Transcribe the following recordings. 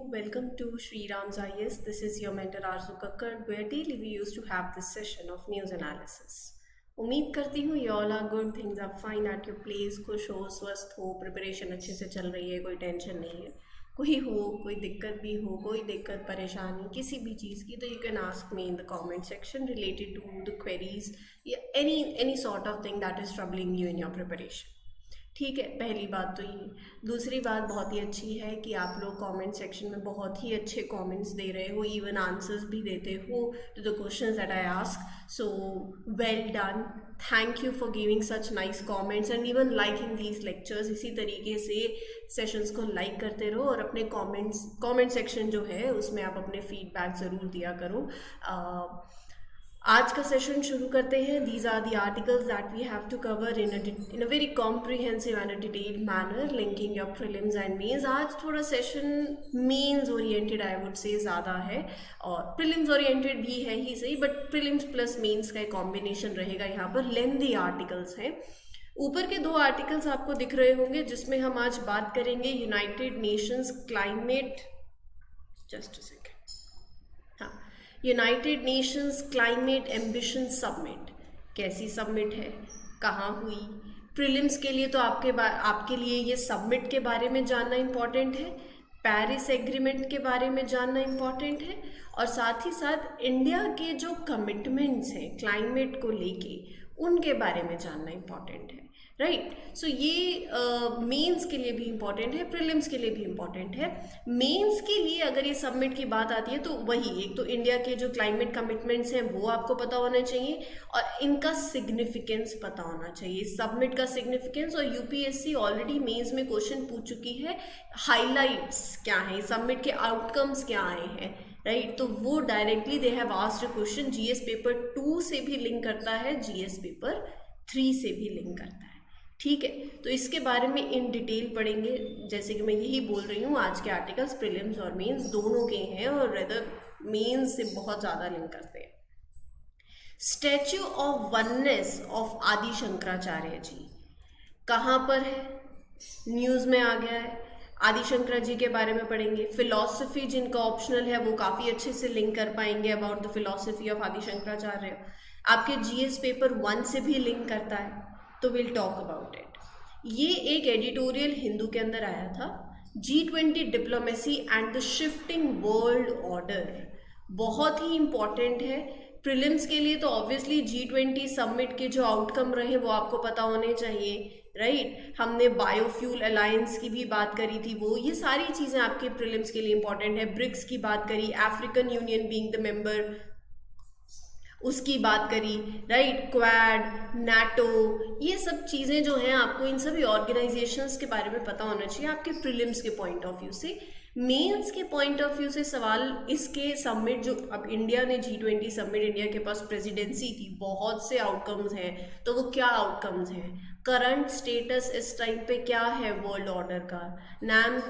Welcome to Sri Ram's IS. This is your mentor Arzu Kakkad, where daily we used to have this session of news analysis. उम्मीद करती हूँ you all are good, things are fine at your place, खुश हो, स्वस्थ हो, preparation अच्छे से चल रही है, कोई टेंशन नहीं है. कोई दिक्कत भी हो, कोई दिक्कत परेशानी किसी भी चीज़ की, तो you can ask me in the comment section related to the queries, any sort of thing that is troubling you in your preparation. ठीक है, पहली बात तो ये. दूसरी बात बहुत ही अच्छी है कि आप लोग कमेंट सेक्शन में बहुत ही अच्छे कमेंट्स दे रहे हो, इवन आंसर्स भी देते हो to the questions that I ask. So well done, thank you for giving such nice comments and even liking these lectures. इसी तरीके से सेशंस को लाइक करते रहो और अपने कमेंट सेक्शन जो है उसमें आप अपने फीडबैक ज़रूर दिया करो. आज का सेशन शुरू करते हैं. These are the articles that we have to cover in a very comprehensive and a detailed manner linking your prelims and mains. आज थोड़ा session mains oriented I would say ज़्यादा है, और प्रीलिम्स ओरिएंटेड भी है ही सही, बट प्रीलिम्स प्लस मेंस का एक कॉम्बिनेशन रहेगा. यहाँ पर लेंथी आर्टिकल्स हैं. ऊपर के दो आर्टिकल्स आपको दिख रहे होंगे जिसमें हम आज बात करेंगे united nations climate, just a second, हाँ, united nations climate ambition submit. कैसी सबमिट है, कहाँ हुई. प्रीलिम्स के लिए तो आपके लिए ये सबमिट के बारे में जानना इम्पॉर्टेंट है, पेरिस एग्रीमेंट के बारे में जानना इम्पॉर्टेंट है, और साथ ही साथ इंडिया के जो कमिटमेंट्स हैं क्लाइमेट को लेके उनके बारे में जानना इम्पॉर्टेंट है. राइट. सो ये मेंस के लिए भी इम्पॉर्टेंट है, प्रीलिम्स के लिए भी इम्पॉर्टेंट है. मेंस के लिए अगर ये सबमिट की बात आती है तो वही एक तो इंडिया के जो क्लाइमेट कमिटमेंट्स हैं वो आपको पता होना चाहिए, और इनका सिग्निफिकेंस पता होना चाहिए, सबमिट का सिग्निफिकेंस. और यूपीएससी ऑलरेडी मेंस में क्वेश्चन पूछ चुकी है, हाईलाइट्स क्या हैं, सबमिट के आउटकम्स क्या आए हैं. राइट. तो वो directly they have asked question. GS paper 2 से भी लिंक करता है, जीएस पेपर 3 से भी लिंक करता है. ठीक है, तो इसके बारे में इन डिटेल पढ़ेंगे. जैसे कि मैं यही बोल रही हूँ, आज के आर्टिकल्स प्रीलिम्स और मेंस दोनों के हैं, और रेदर मेंस से बहुत ज़्यादा लिंक करते हैं. स्टैच्यू ऑफ वननेस ऑफ आदि शंकराचार्य जी कहाँ पर है, न्यूज़ में आ गया है. आदि शंकरा जी के बारे में पढ़ेंगे. फिलॉसफी जिनका ऑप्शनल है वो काफ़ी अच्छे से लिंक कर पाएंगे अबाउट द फिलॉसफी ऑफ आदि शंकराचार्य. आपके जीएस पेपर 1 से भी लिंक करता है, तो विल टॉक अबाउट इट. ये एक एडिटोरियल हिंदू के अंदर आया था, G20 diplomacy and the shifting world order. बहुत ही इम्पॉर्टेंट है प्रीलिम्स के लिए. तो ऑब्वियसली G20 समिट के जो आउटकम रहे वो आपको पता होने चाहिए. राइट. हमने बायोफ्यूल अलायंस की भी बात करी थी, वो ये सारी चीज़ें आपके प्रीलिम्स के लिए इंपॉर्टेंट है. ब्रिक्स की बात करी, African union being the member, उसकी बात करी. राइट. क्वाड, नाटो, ये सब चीज़ें जो हैं आपको इन सभी ऑर्गेनाइजेशंस के बारे में पता होना चाहिए आपके प्रीलिम्स के पॉइंट ऑफ व्यू से. मेंस के पॉइंट ऑफ व्यू से सवाल इसके सबमिट, जो अब इंडिया ने G20 सबमिट, इंडिया के पास प्रेसिडेंसी थी, बहुत से आउटकम्स हैं, तो वो क्या आउटकम्स हैं, करंट स्टेटस इस टाइम पे क्या है वर्ल्ड ऑर्डर का, नैम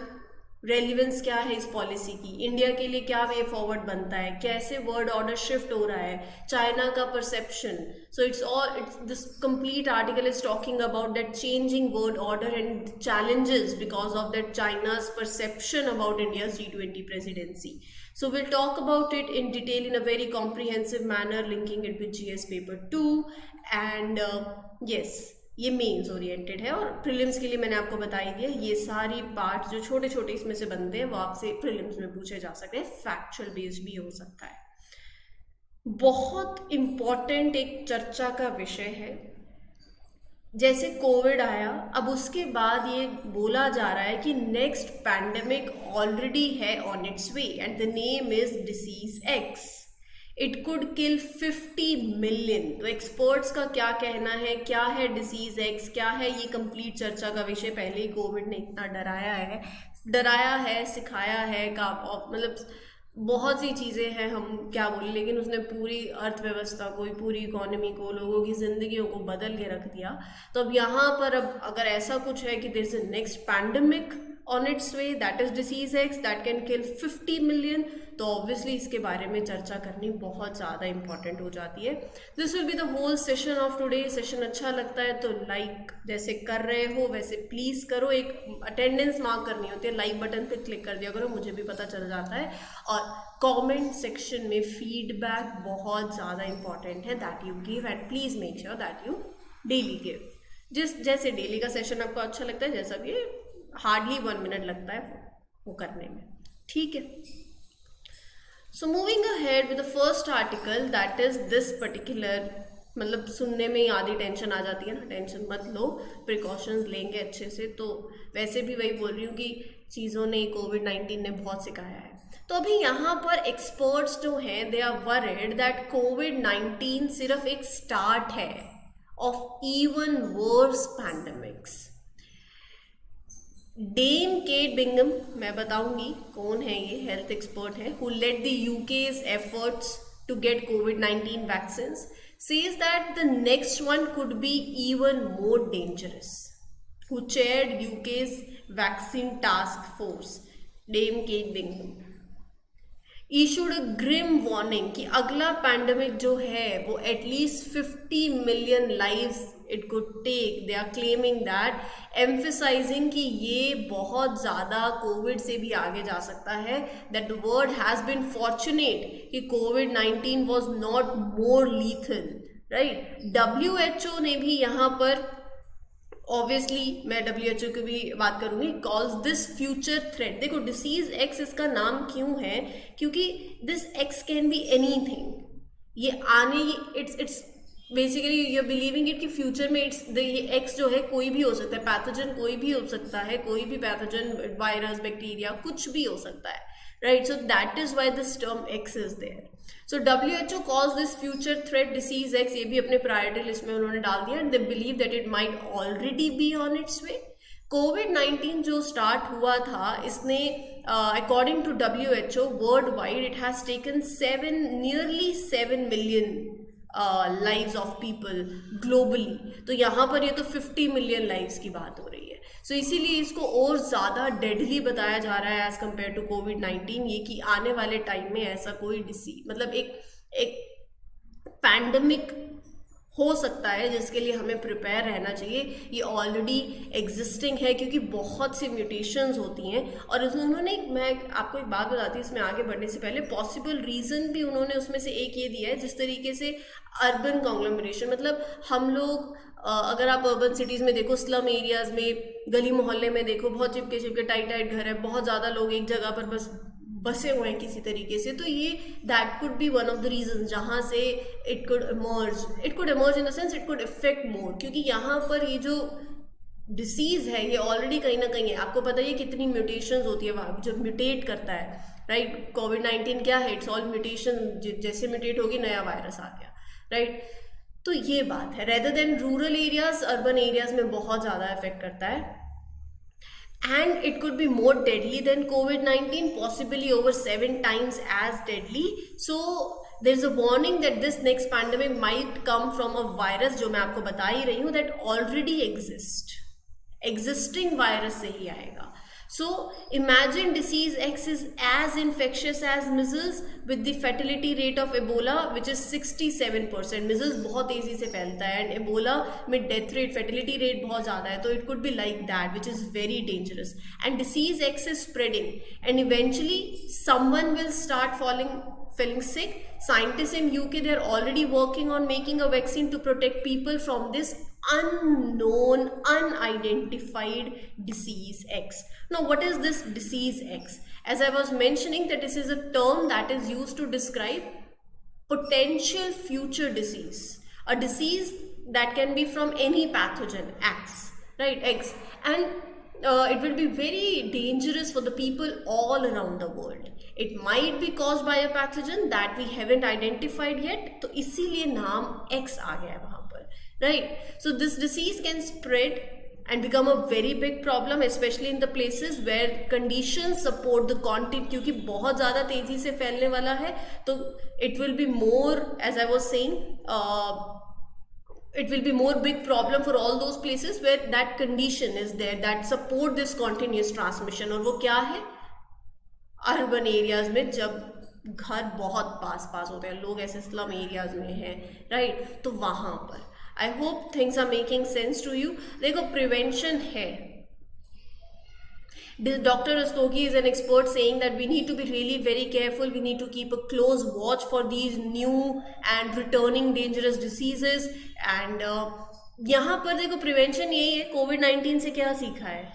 रेलिवेंस क्या है इस पॉलिसी की, इंडिया के लिए क्या वे फॉरवर्ड बनता है, कैसे वर्ल्ड ऑर्डर शिफ्ट हो रहा है, चाइना का perception. So it's this complete article is talking about that changing world order and challenges because of that China's perception about India's G20 presidency. So we'll talk about it in detail in a very comprehensive manner, linking it with GS paper 2. And yes, ये mains oriented है, और prelims के लिए मैंने आपको बता ही दिया. ये सारी पार्ट जो छोटे छोटे इसमें से बनते हैं वो आपसे प्रीलिम्स में पूछे जा सकते हैं, फैक्चुअल बेस्ड भी हो सकता है. बहुत इम्पॉर्टेंट एक चर्चा का विषय है. जैसे कोविड आया, अब उसके बाद ये बोला जा रहा है कि नेक्स्ट पैंडेमिक ऑलरेडी है on its way, and the name is disease x. It could kill 50 million. तो एक्सपर्ट्स का क्या कहना है, क्या है डिसीज एक्स, क्या है, ये कंप्लीट चर्चा का विषय. पहले ही कोविड ने इतना डराया है, सिखाया है, मतलब बहुत सी चीज़ें हैं, हम क्या बोले, लेकिन उसने पूरी अर्थव्यवस्था को, पूरी इकोनॉमी को, लोगों की जिंदगियों को बदल के रख दिया. तो अब यहाँ पर अब अगर ऐसा कुछ है कि there is a next pandemic on its way, that is disease X, that can kill 50 million. तो ऑब्वियसली इसके बारे में चर्चा करनी बहुत ज़्यादा इंपॉर्टेंट हो जाती है. This will be the whole session of today. Session अच्छा लगता है तो लाइक जैसे कर रहे हो वैसे प्लीज़ करो. एक अटेंडेंस मार्क करनी होती है, लाइक बटन पे क्लिक कर दिया करो, मुझे भी पता चल जाता है. और कमेंट सेक्शन में फीडबैक बहुत ज़्यादा इंपॉर्टेंट है that you give, and please make sure that you daily give. जैसे डेली का सेशन आपको अच्छा लगता है, जैसा भी हार्डली 1 मिनट लगता है वो करने में, ठीक है. So moving ahead with the first article that is this particular. मतलब सुनने में ही आधी टेंशन आ जाती है ना, टेंशन मत लो, प्रिकॉशंस लेंगे अच्छे से. तो वैसे भी वही बोल रही हूँ कि चीज़ों ने कोविड-19 ने बहुत सिखाया है. तो अभी यहाँ पर एक्सपर्ट्स जो हैं दे आर वरीड दैट कोविड-19 सिर्फ एक स्टार्ट है of even worse pandemics. Dame Kate Bingham, मैं बताऊंगी कौन है ये, हेल्थ एक्सपर्ट है, who led the UK's efforts to get COVID-19 vaccines, says that the next one could be even more dangerous. Who chaired UK's vaccine task force, Dame Kate Bingham, issued a grim warning कि अगला pandemic जो है वो at least 50 million lives it could take. They are claiming that, emphasising कि ये बहुत ज़्यादा Covid से भी आगे जा सकता है. That the world has been fortunate कि कोविड-19 was not more lethal, right. WHO ने भी यहाँ पर, ऑब्वियसली मैं WHO की भी बात करूंगी, कॉल्स दिस फ्यूचर थ्रेट. देखो डिसीज एक्स इसका नाम क्यों है, क्योंकि this X can be anything. ये आने, it's basically you are believing it कि फ्यूचर में ये एक्स जो है कोई भी हो सकता है, पैथोजन कोई भी हो सकता है, कोई भी पैथोजन, वायरस, बैक्टीरिया, कुछ भी हो सकता है, right. So that is why this term X is there. So WHO calls this future threat disease X. ये भी अपने प्रायोरिटी लिस्ट में उन्होंने डाल दिया, and they believe that it might already be on its way. कोविड-19 जो start हुआ था इसने according to WHO world wide it has taken nearly 7 million lives of people globally. तो यहाँ पर ये तो 50 मिलियन लाइव्स की बात हो रही है. सो इसीलिए इसको और ज़्यादा डेडली बताया जा रहा है एज कम्पेयर टू कोविड-19, ये कि आने वाले टाइम में ऐसा कोई डिसीज, मतलब एक पैंडमिक हो सकता है जिसके लिए हमें प्रिपेयर रहना चाहिए. ये ऑलरेडी एग्जिस्टिंग है क्योंकि बहुत सी म्यूटेशंस होती हैं. और उन्होंने, मैं आपको एक बात बताती हूँ इसमें आगे बढ़ने से पहले, पॉसिबल रीज़न भी उन्होंने उसमें से एक ये दिया है, जिस तरीके से अर्बन कॉन्ग्लोमरेशन, मतलब हम लोग अगर आप अर्बन सिटीज़ में देखो, स्लम एरियाज़ में, गली मोहल्ले में देखो, बहुत चिपके चिपके टाइट घर है, बहुत ज़्यादा लोग एक जगह पर बस बसे हुए हैं किसी तरीके से. तो ये that could be one of the reason जहाँ से it could emerge in the sense it could affect more. क्योंकि यहाँ पर ये जो डिसीज है ये ऑलरेडी कहीं ना कहीं है. आपको पता है कितनी म्यूटेशंस होती है वहाँ, जब म्यूटेट करता है, राइट. कोविड-19 क्या है, इट्स ऑल म्यूटेशन. जैसे म्यूटेट होगी नया वायरस आ गया, राइट. तो ये बात है. Rather than rural areas, urban areas में बहुत ज़्यादा इफेक्ट करता है. And it could be more deadly than COVID-19, possibly over 7 times as deadly. So there's a warning that this next pandemic might come from a virus, जो मैं आपको बता ही रही हूँ, that already existing virus से ही आएगा. So imagine disease X is as infectious as measles with the fatality rate of Ebola which is 67%. measles बहुत तेजी से फैलता है and Ebola में death rate, fatality rate बहुत ज़्यादा है. तो it could be like that, which is very dangerous. And disease X is spreading and eventually someone will start feeling sick. Scientists in UK, they are already working on making a vaccine to protect people from this unknown, unidentified disease X. Now, what is this disease X? As I was mentioning, that this is a term that is used to describe potential future disease. A disease that can be from any pathogen X, right? X. And it will be very dangerous for the people all around the world. It might be caused by a pathogen that we haven't identified yet. तो इसीलिए नाम X आ गया है वहाँ पर, right? So this disease can spread and become a very big problem, especially in the places where conditions support the content. क्योंकि बहुत ज़्यादा तेजी से फैलने वाला है, तो it will be more, as I was saying, it will be more big problem for all those places where that condition is there that support this continuous transmission. और वो क्या है? अर्बन एरियाज में जब घर बहुत पास पास होते हैं, लोग ऐसे स्लम एरियाज में हैं, राइट? तो वहाँ पर I hope things are making sense to you. देखो प्रिवेंशन है. Dr. Rastogi is an expert saying that we need to be really very careful. We need to keep a close watch for these new and returning dangerous diseases. And यहाँ पर देखो prevention यही है. कोविड-19 से क्या सीखा है,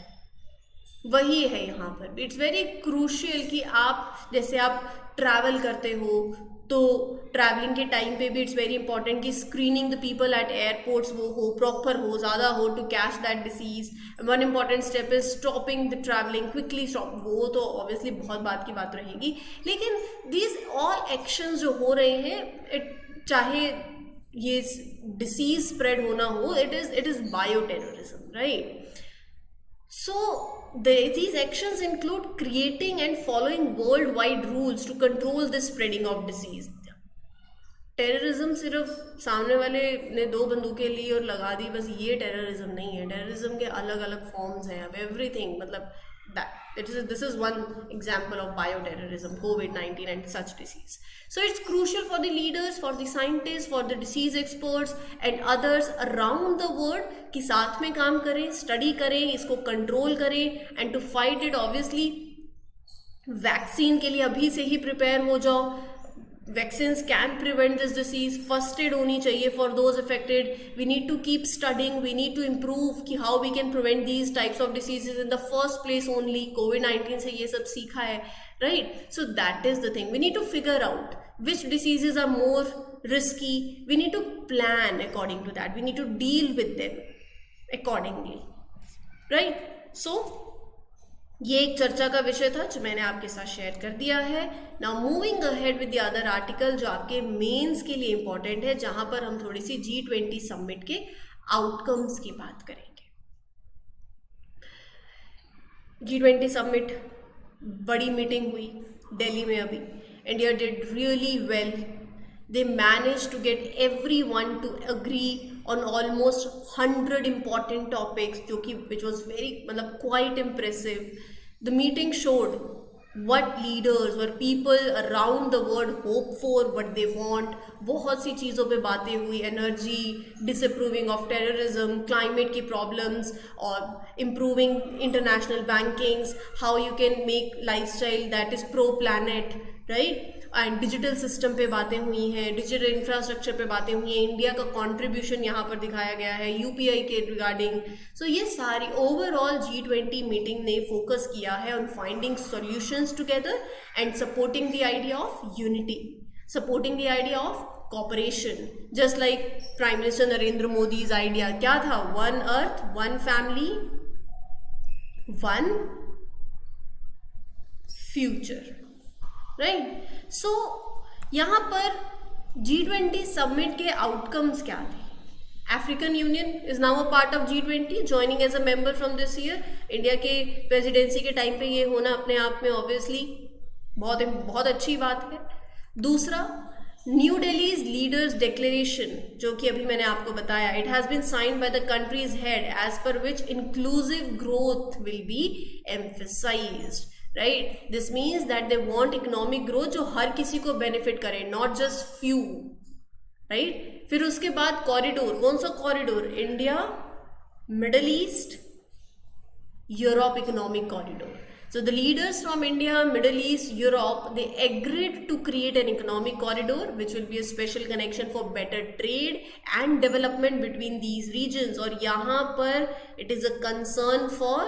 वही है यहाँ पर. इट्स वेरी क्रूशियल कि आप जैसे आप ट्रैवल करते हो तो ट्रैवलिंग के टाइम पे भी इट्स वेरी इंपॉर्टेंट कि screening the people at airports वो हो, प्रॉपर हो, ज़्यादा हो, to catch that disease. One important step is stopping the travelling quickly. Stop वो तो ऑब्वियसली बहुत बात की बात रहेगी, लेकिन दीज ऑल एक्शंस जो हो रहे हैं, चाहे ये डिसीज स्प्रेड होना हो, it is bio terrorism, right? So these actions include creating and following worldwide rules to control the spreading of disease. Terrorism सिर्फ सामने वाले ने 2 बंदूकें ली और लगा दी, बस ये टेररिज्म नहीं है. टेररिज्म के अलग अलग फॉर्म्स हैं. अब एवरीथिंग, मतलब this is one example of bioterrorism, COVID-19 and such disease. So it's crucial for the leaders, for the scientists, for the disease experts and others around the world कि साथ में काम करें, स्टडी करें, इसको कंट्रोल करें and to fight it. obviously vaccine के लिए अभी से ही प्रिपेयर हो जाओ. Vaccines can prevent this disease. First aid होनी चाहिए for those affected. We need to keep studying. We need to improve कि how we can prevent these types of diseases in the first place only. COVID-19 से ये सब सीखा है, right? So that is the thing. We need to figure out which diseases are more risky. We need to plan according to that. We need to deal with them accordingly, right? So ये एक चर्चा का विषय था जो मैंने आपके साथ शेयर कर दिया है. Now moving ahead with the other article जो आपके मेंस के लिए इंपॉर्टेंट है, जहां पर हम थोड़ी सी G20 समिट के आउटकम्स की बात करेंगे. G20 समिट बड़ी मीटिंग हुई दिल्ली में अभी. India did really well. They managed to get everyone to agree on almost 100 important topics, जो कि which was very मतलब quite impressive. The meeting showed what leaders or people around the world hope for, what they want. बहुत सी चीज़ों पे बातें हुई. Energy, disapproving of terrorism, climate की problems और improving international bankings, how you can make lifestyle that is pro planet, right? And digital system पे बातें हुई हैं, डिजिटल इंफ्रास्ट्रक्चर पे बातें हुई हैं. इंडिया का कंट्रीब्यूशन यहाँ पर दिखाया गया है यूपीआई के रिगार्डिंग. सो ये सारी ओवरऑल G20 मीटिंग ने फोकस किया है on finding solutions together and supporting the idea of unity, supporting the idea of cooperation. Just like prime minister Narendra Modi's idea क्या था? 1 earth, 1 family, 1 future, right? So यहाँ पर G20 समिट के outcomes क्या थे? African union is now a part of G20, joining as a member from this year. India के presidency के time पे ये होना अपने आप में ऑब्वियसली बहुत अच्छी बात है. दूसरा, न्यू दिल्लीज लीडर्स डिक्लेरेशन, जो कि अभी मैंने आपको बताया, it has been signed by the countries head as per which inclusive growth will be emphasised, right? This means that they want economic growth जो हर किसी को बेनिफिट करे, not just few, right? फिर उसके बाद कॉरिडोर. कौन सा corridor? India, middle east, Europe economic corridor. So the leaders from India, Middle East, Europe, they agreed to create an economic corridor which will be a special connection for better trade and development between these regions. और यहाँ पर it is a concern for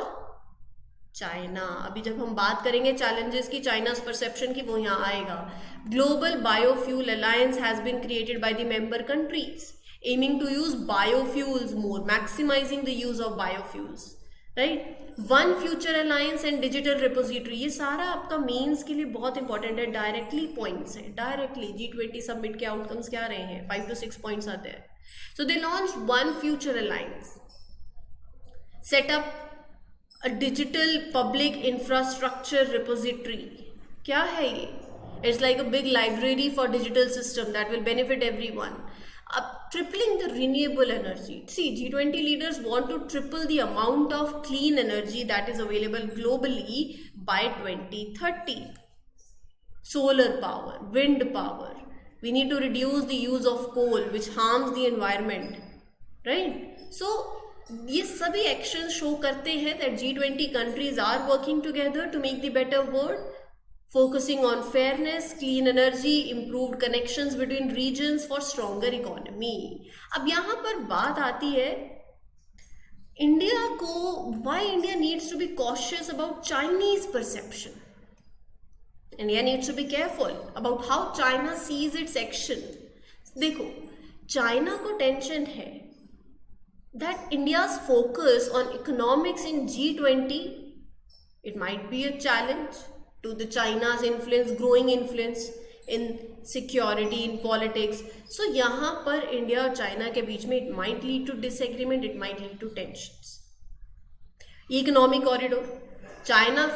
China. अभी जब हम बात करेंगे challenges की, चाइना's perception की, वो यहाँ आएगा. Global biofuel alliance has been created by the member countries aiming to use biofuels more, maximising the use of biofuels, right? 1 future alliance and digital repository. ये सारा आपका मेंस के लिए बहुत इंपॉर्टेंट है. डायरेक्टली पॉइंट्स हैं, डायरेक्टली G20 समिट के outcomes क्या रहे हैं? 5 to 6 पॉइंट्स आते हैं. So they launch 1 future alliance, setup a digital public infrastructure repository. क्या है ये? It's like a big library for digital system that will benefit everyone. Tripling the renewable energy. See, G20 leaders want to triple the amount of clean energy that is available globally by 2030. solar power, wind power. We need to reduce the use of coal, which harms the environment, right? So ये सभी action show करते हैं that G20 countries are working together to make the better world, focusing on fairness, clean energy, improved connections between regions for stronger economy. अब यहाँ पर बात आती है इंडिया को, why India needs to be cautious about Chinese perception. India needs to be careful about how China sees its action. देखो, China को tension है that India's focus on economics in G20, it might be a challenge to the China's influence, growing influence in security, in politics. So यहाँ पर India और China के बीच में it might lead to disagreement, it might lead to tensions. Economic corridor, China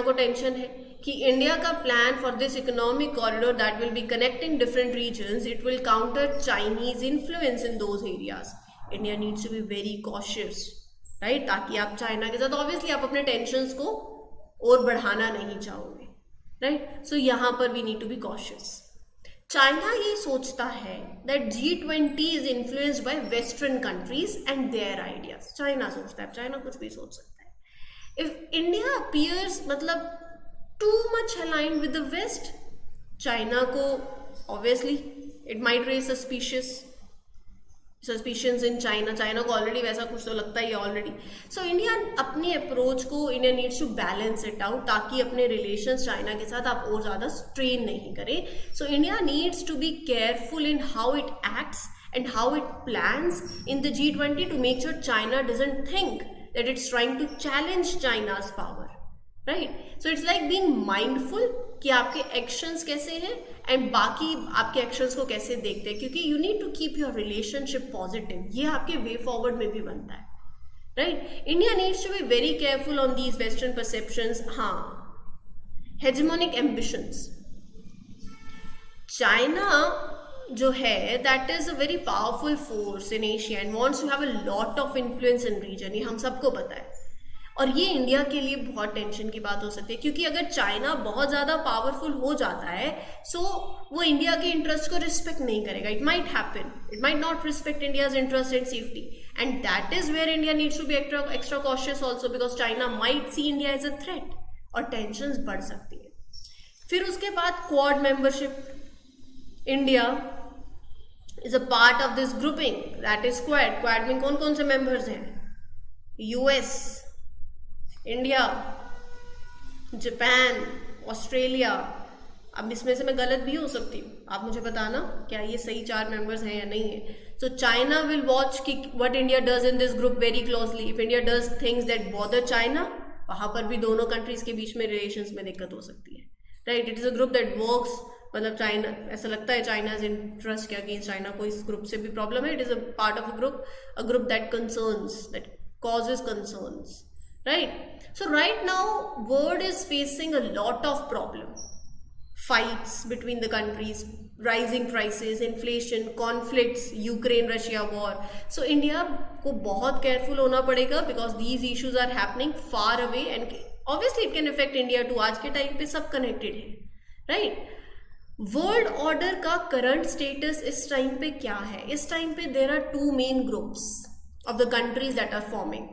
को tension है कि India का plan for this economic corridor that will be connecting different regions, it will counter Chinese influence in those areas. India needs to be very cautious, right, ताकि आप China के साथ obviously आप अपने टेंशंस को और बढ़ाना नहीं चाहोगे, राइट. सो यहाँ पर we need to be cautious. China ये सोचता है that G20 is influenced by western countries and their ideas. China सोचता है, चाइना कुछ भी सोच सकता है. इफ इंडिया अपीयर्स मतलब too much aligned with the West, China को obviously it might raise suspicions in China. China को already वैसा कुछ तो लगता ही है already. So India अपनी approach को India needs to balance it out ताकि अपने relations China के साथ आप और ज़्यादा strain नहीं करें. So India needs to be careful in how it acts and how it plans in the G20 to make sure China doesn't think that it's trying to challenge China's power. Right. So it's like being mindful कि आपके actions कैसे हैं and बाकी आपके actions को कैसे देखते हैं, क्योंकि you need to keep your relationship positive. ये आपके वे फॉरवर्ड में भी बनता है, right. India needs to be very careful on these western perceptions. हाँ, हेजेमोनिक एम्बिशंस. चाइना जो है that is a very powerful force in Asia and wants to have a lot of influence in region. ये हम सबको पता है. और ये इंडिया के लिए बहुत टेंशन की बात हो सकती है, क्योंकि अगर चाइना बहुत ज़्यादा पावरफुल हो जाता है सो वो इंडिया के इंटरेस्ट को रिस्पेक्ट नहीं करेगा. It might happen, it might not respect India's interest and safety, and that is where India needs to be extra cautious also, because China might see India as a threat और tensions बढ़ सकती है. फिर उसके बाद Quad membership. India is a part of this grouping that is Quad. Quad में कौन कौन से मेंबर्स हैं? US, India, Japan, Australia. अब इसमें से मैं गलत भी हो सकती हूँ, आप मुझे बताना क्या ये सही 4 मेंबर्स हैं या नहीं है. सो चाइना विल वॉच कि what India does in this group very closely. If India does things that bother China, वहाँ पर भी दोनों कंट्रीज के बीच में रिलेशंस में दिक्कत हो सकती है, right. It is a group that works, मतलब चाइना, ऐसा लगता है चाइनाज इंटरेस्ट के अगेंस्ट चाइना को इस ग्रुप से भी प्रॉब्लम है. It is a part of a group that concerns, that causes concerns, right. So right now world is facing a lot of problems, fights between the countries, rising prices, inflation, conflicts, Ukraine Russia war. So India को बहुत careful होना पड़ेगा because these issues are happening far away and obviously it can affect India too. आज के time पे सब connected है, right. World order का करंट स्टेटस इस टाइम पे क्या है? इस टाइम पे there are 2 main groups of the countries that are forming.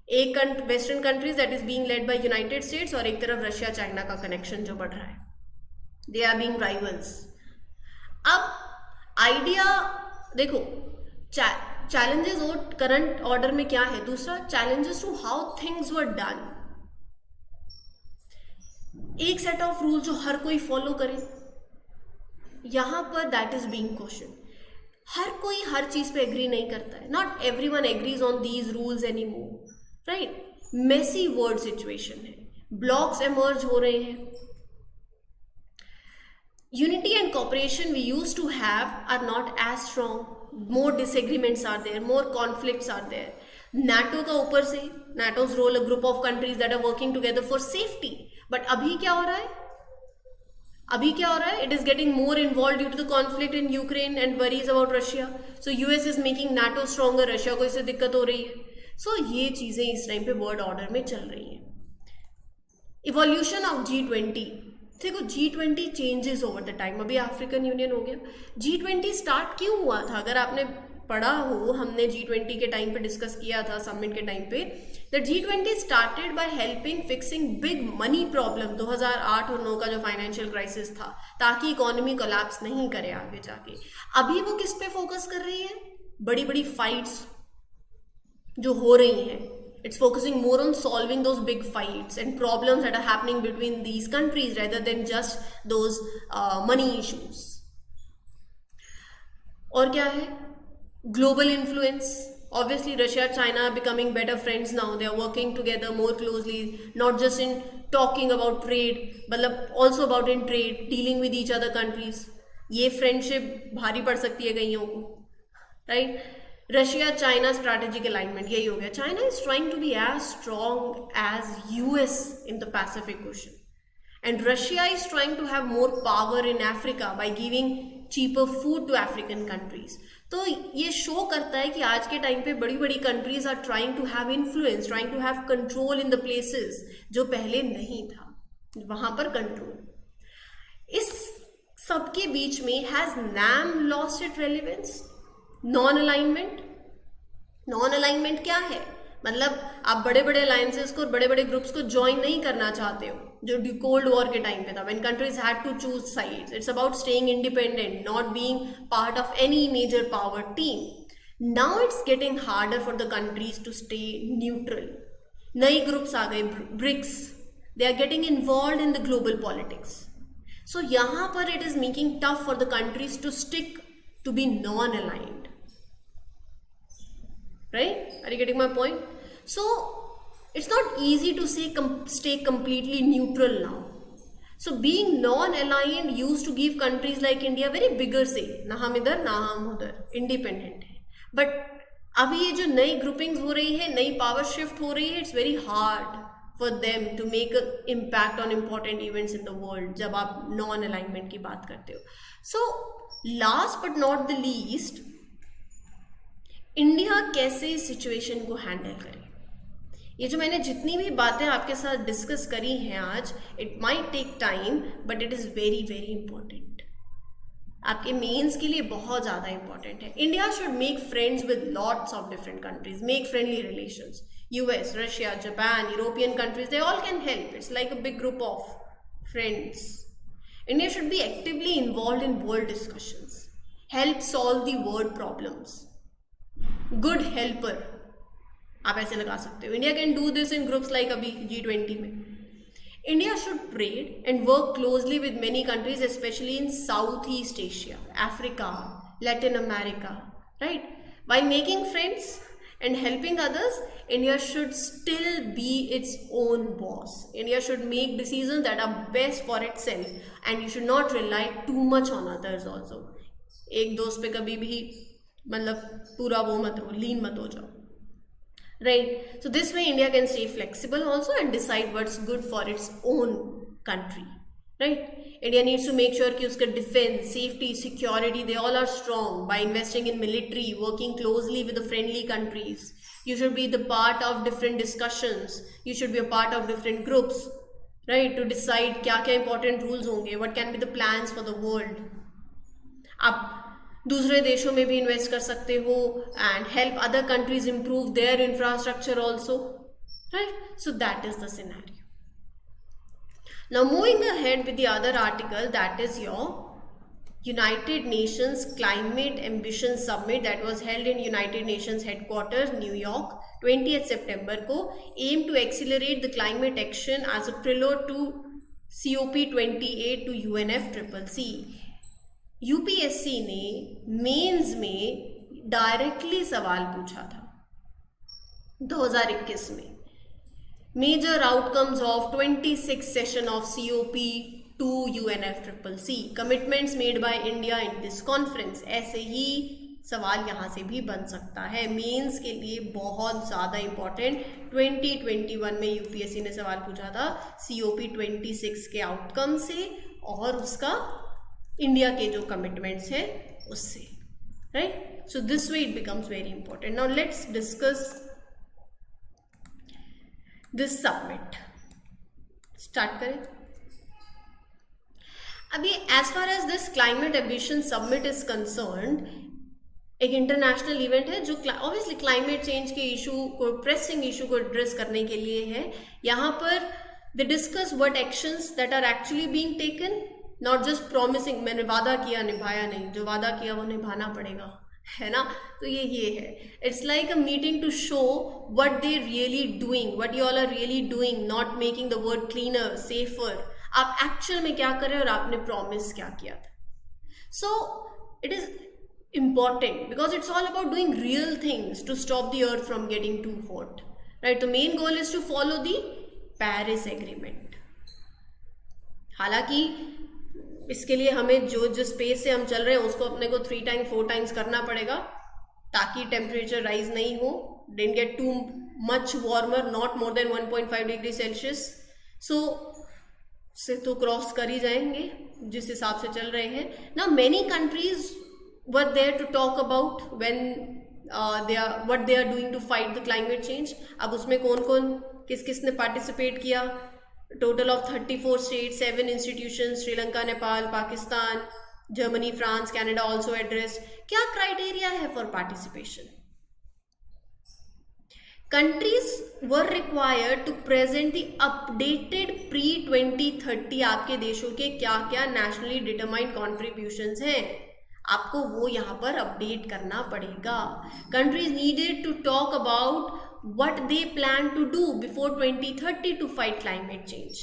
एक western countries that is being led by united states और एक तरफ रशिया चाइना का कनेक्शन जो बढ़ रहा है. They are being rivals. अब आइडिया देखो, चैलेंजेस और करंट ऑर्डर में क्या है. दूसरा, challenges to how things were done. एक सेट ऑफ रूल जो हर कोई फॉलो करे, यहां पर दैट इज बीइंग क्वेश्चन. हर कोई हर चीज पे एग्री नहीं करता है. Not everyone agrees on these rules anymore, right. Messy world situation है, ब्लॉक्स एमर्ज हो रहे हैं. Unity and cooperation we use to have are not as strong. More disagreements are there, more conflicts are there. NATO का ऊपर से, NATO's role a group of countries that are working together for safety. But अभी क्या हो रहा है? It is getting more involved due to the conflict in Ukraine and worries about Russia. So US is making NATO stronger. Russia को इससे दिक्कत हो रही है. So ये चीजें इस टाइम पे वर्ल्ड ऑर्डर में चल रही हैं. Evolution of G20. देखो G20 changes over the time, अभी अफ्रीकन यूनियन हो गया, G20 स्टार्ट क्यों हुआ था? अगर आपने पढ़ा हो, हमने G20 के टाइम पे डिस्कस किया था समिट के टाइम पे, that G20 started by helping fixing big money problem 2008 और 9 का जो फाइनेंशियल क्राइसिस था, ताकि इकोनॉमी कोलैप्स नहीं करे आगे जाके। अभी वो किस पे फोकस कर रही है? बड़ी बड़ी फाइट्स जो हो रही हैं, it's focusing more on solving those big fights and problems that are happening between these countries rather than just those money issues. और क्या है? Global influence. Obviously, Russia, China are becoming better friends now. They are working together more closely, not just in talking about trade, but also about in trade, dealing with each other countries. ये friendship भारी पड़ सकती है कईयों को, right? Russia China strategic alignment यही हो गया। China is trying to be as strong as US in the Pacific Ocean and Russia is trying to have more power in Africa by giving cheaper food to African countries. तो ये show करता है कि आज के time पे बड़ी बड़ी countries are trying to have influence, trying to have control in the places जो पहले नहीं था, वहां पर कंट्रोल। इस सबके बीच में has NAM lost it relevance? Non alignment, non alignment क्या है? मतलब आप बड़े बड़े अलायंसेस को, बड़े बड़े ग्रुप्स को ज्वाइन नहीं करना चाहते हो, जो कोल्ड वॉर के टाइम पे था, when countries had to choose sides. It's about staying independent, not being part of any major power team. Now it's getting harder for the countries to stay neutral. नई groups आ गए, BRICS, they are getting involve in the global politics. So यहाँ पर it is making tough for the countries to stick to be non aligned. Right? Are you getting my point? So it's not easy to say stay completely neutral now. So being non-aligned used to give countries like India very bigger say, ना हम इधर ना हम उधर, independent है। But अभी ये जो नई groupings हो रही है, नई power shift हो रही है, it's very hard for them to make an impact on important events in the world जब आप non-alignment की बात करते हो। So last but not the least, India कैसे इस सिचुएशन को हैंडल करे? ये जो मैंने जितनी भी बातें आपके साथ डिस्कस करी हैं आज, it might take time but it is very very important. आपके मेंस के लिए बहुत ज़्यादा इंपॉर्टेंट है। India should make friends with lots of different countries, make friendly relations. US, Russia, Japan, European countries, they all can help. It's like a big group of friends. India should be actively involve in world discussions, help solve the world problems, good helper आप ऐसे लगा सकते हो। India can do this in groups like अभी G20 में। India should trade and work closely with many countries, specially in south east Asia, Africa, Latin America, right? By making friends and helping others, India should still be its own boss. India should make decisions that are best for itself and you should not rely too much on others also. एक दोस्त पे कभी भी मतलब पूरा वो मत हो, लीन मत हो जाओ, right? So this way India can stay flexible also and decide what's good for its own country, right? India needs to make sure कि उसका defense, safety, security, they all are strong by investing in military, working closely with the friendly countries. You should be the part of different discussions. You should be a part of different groups, right? To decide क्या क्या important rules होंगे, what can be the plans for the world. आप दूसरे देशों में भी invest कर सकते हो and help other countries improve their infrastructure also, right? So that is the scenario. Now moving ahead with the other article, that is your United Nations Climate Ambition Summit that was held in United Nations headquarters, New York, 20th September को, aim to accelerate the climate action as a prelude to COP28 to UNFCCC. UPSC ने mains में directly सवाल पूछा था 2021 में। Major outcomes of 26th session of COP2 UNFCCC, commitments made by India in this conference. ऐसे ही सवाल यहाँ से भी बन सकता है, मेंस के लिए बहुत ज़्यादा इम्पोर्टेंट। 2021 में यूपीएससी ने सवाल पूछा था COP26 के आउटकम से और उसका इंडिया के जो कमिटमेंट्स हैं उससे, right? So this way it becomes very important. Now let's discuss this summit. Start करें। अभी as far as this climate ambition summit is concerned, एक इंटरनेशनल इवेंट है जो ऑब्वियसली क्लाइमेट चेंज के इशू को, प्रेसिंग इशू को address करने के लिए है. यहाँ पर they discuss what actions that are actually being taken, not just promising, मैंने वादा किया निभाया नहीं, जो वादा किया वो निभाना पड़ेगा, है ना. तो ये है, it's like a meeting to show what they really doing, what you all are really doing, not making the world cleaner, safer. आप एक्चुअल में क्या कर रहे हो और आपने प्रॉमिस क्या किया था. So it is important because it's all about doing real things to stop the earth from getting too hot, right? The main goal is to follow the Paris Agreement. हालांकि इसके लिए हमें जो स्पेस से हम चल रहे हैं उसको अपने को 3 टाइम 4 टाइम्स करना पड़ेगा ताकि टेम्परेचर राइज नहीं हो, didn't get too much warmer, not more than 1.5 degree Celsius. So से तो क्रॉस कर ही जाएंगे जिस हिसाब से चल रहे हैं. ना many countries were there to talk about when what they are doing to fight the climate change. अब उसमें कौन किस ने पार्टिसिपेट किया? Total of 34 states, 7 institutions, Sri Lanka, Nepal, Pakistan, Germany, France, Canada also addressed. क्या क्राइटेरिया है for participation? Countries were required to present the updated pre-2030 आपके देशों के क्या क्या nationally determined contributions हैं, आपको वो यहाँ पर अपडेट करना पड़ेगा. Countries needed to talk about what they plan to do before 2030 to fight climate change,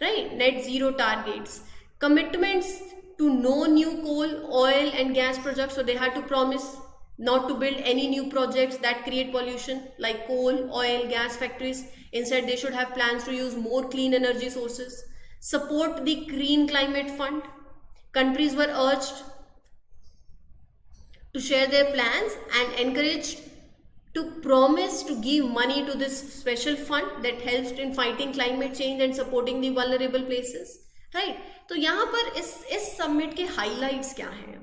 right? Net zero targets, commitments to no new coal, oil and gas projects. So they had to promise not to build any new projects that create pollution like coal, oil, gas factories. Instead, they should have plans to use more clean energy sources. Support the Green Climate Fund. Countries were urged to share their plans and encouraged to promise to give money to this special fund that helps in fighting climate change and supporting the vulnerable places, right? तो यहाँ पर इस summit के highlights क्या हैं?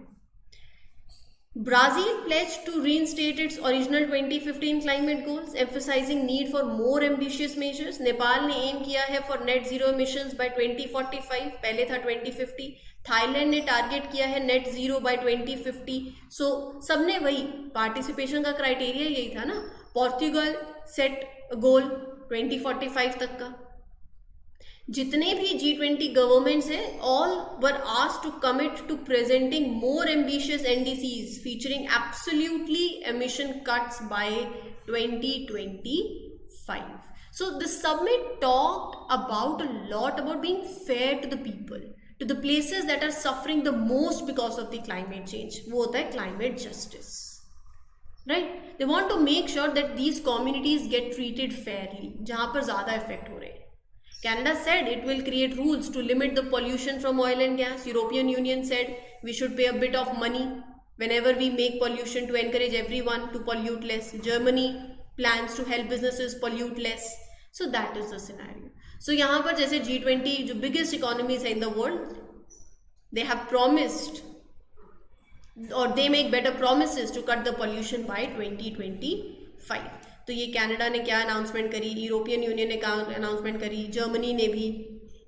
Brazil pledged to reinstate its original 2015 climate goals, emphasizing need for more ambitious measures. Nepal ने M किया है for net zero emissions by 2045, पहले था 2050. थाईलैंड ने टारगेट किया है नेट जीरो बाय 2050. सो सबने वही पार्टिसिपेशन का क्राइटेरिया यही था ना. पोर्तुगल सेट गोल 2045 तक का. जितने भी G20 गवर्नमेंट्स हैं all were asked to commit to presenting more ambitious NDCs featuring absolutely emission cuts by 2025. So the summit talked about a lot about being fair to the people, to the places that are suffering the most because of the climate change. वो होता है climate justice, right? They want to make sure that these communities get treated fairly जहाँ पर ज़्यादा effect हो रहे हैं. Canada said it will create rules to limit the pollution from oil and gas. European Union said we should pay a bit of money whenever we make pollution to encourage everyone to pollute less. Germany plans to help businesses pollute less. So that is the scenario. So यहाँ पर जैसे G20 जो biggest economies है in the world, they have promised or they make better promises to cut the pollution by 2025. तो ये Canada ने क्या announcement करी, यूरोपियन यूनियन ने क्या अनाउंसमेंट करी, जर्मनी ने भी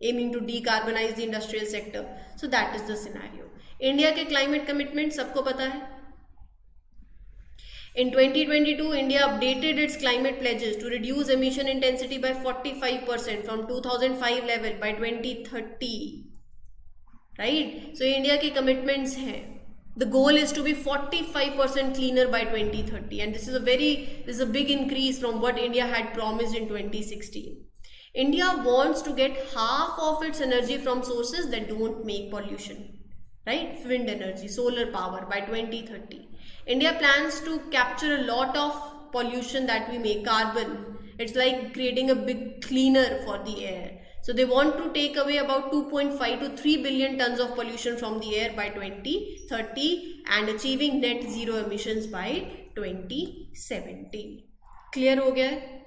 aiming to decarbonise the industrial sector. So that is the scenario. India के क्लाइमेट कमिटमेंट सबको पता है. In 2022, India updated its climate pledges to reduce emission intensity by 45% from 2005 level by 2030. Right? So India के commitments हैं. The goal is to be 45% cleaner by 2030, and this is a big increase from what India had promised in 2016. India wants to get half of its energy from sources that don't make pollution, right? Wind energy, solar power by 2030. India plans to capture a lot of pollution that we make, carbon. It's like creating a big cleaner for the air. So they want to take away about 2.5 to 3 billion tons of pollution from the air by 2030 and achieving net zero emissions by 2070. Clear हो गया है?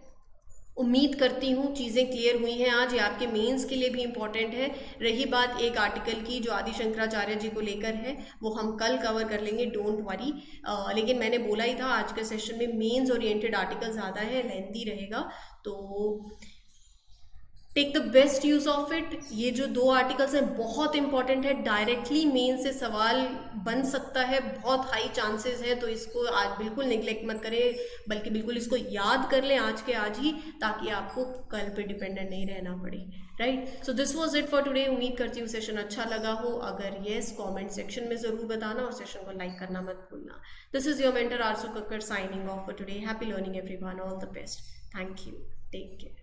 उम्मीद करती हूँ चीज़ें clear हुई हैं. आज ये आपके मेंस के लिए भी इम्पॉर्टेंट है. रही बात एक आर्टिकल की जो आदि शंकराचार्य जी को लेकर है, वो हम कल कवर कर लेंगे, डोंट वरी. लेकिन मैंने बोला ही था आज के सेशन में मेंस ओरिएंटेड आर्टिकल ज़्यादा है, लेंथी रहेगा. तो take the best use of it. ये जो 2 आर्टिकल्स हैं बहुत इंपॉर्टेंट है, डायरेक्टली मेन से सवाल बन सकता है, बहुत हाई चांसेस है, तो इसको आज बिल्कुल निगलेक्ट मत करें, बल्कि बिल्कुल इसको याद कर लें आज के आज ही, ताकि आपको कल पे डिपेंडेंट नहीं रहना पड़े, right. So this was it for today. उम्मीद करती हूँ सेशन अच्छा लगा हो। अगर येस, कॉमेंट सेक्शन में ज़रूर बताना और सेशन को लाइक करना मत भूलना। This is your mentor Aarsu Kakkar signing off for today. Happy learning everyone, all the best, thank you, take care.